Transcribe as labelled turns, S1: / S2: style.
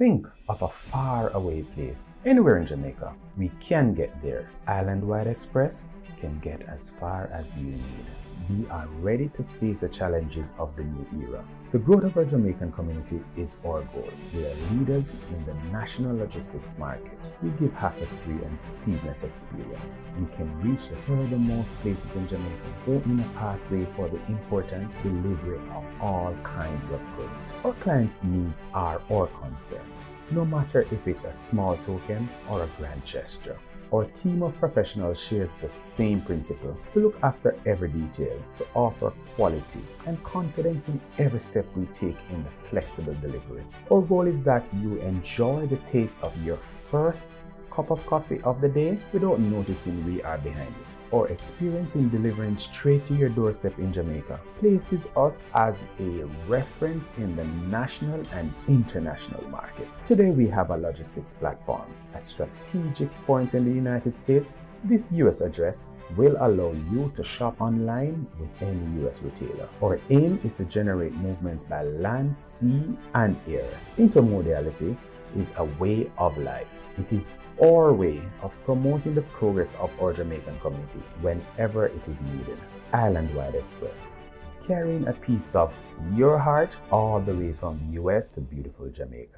S1: Think of a faraway place anywhere in Jamaica. We can get there. Islandwide Express can get as far as you need. We are ready to face the challenges of the new era. The growth of our Jamaican community is our goal. We are leaders in the national logistics market. We give hassle-free and seamless experience. We can reach the furthermost places in Jamaica, opening a pathway for the important delivery of all kinds of goods. Our clients' needs are our concerns, no matter if it's a small token or a grand gesture. Our team of professionals shares the same principle to look after every detail, to offer quality and confidence in every step we take in the flexible delivery. Our goal is that you enjoy the taste of your first cup of coffee of the day without noticing we are behind it. Our experience in delivering straight to your doorstep in Jamaica places us as a reference in the national and international market. Today we have a logistics platform at strategic points in the United States. This US address will allow you to shop online with any US retailer. Our aim is to generate movements by land, sea, and air. Intermodality is a way of life. It is our way of promoting the progress of our Jamaican community whenever it is needed. Islandwide Express, carrying a piece of your heart all the way from the US to beautiful Jamaica.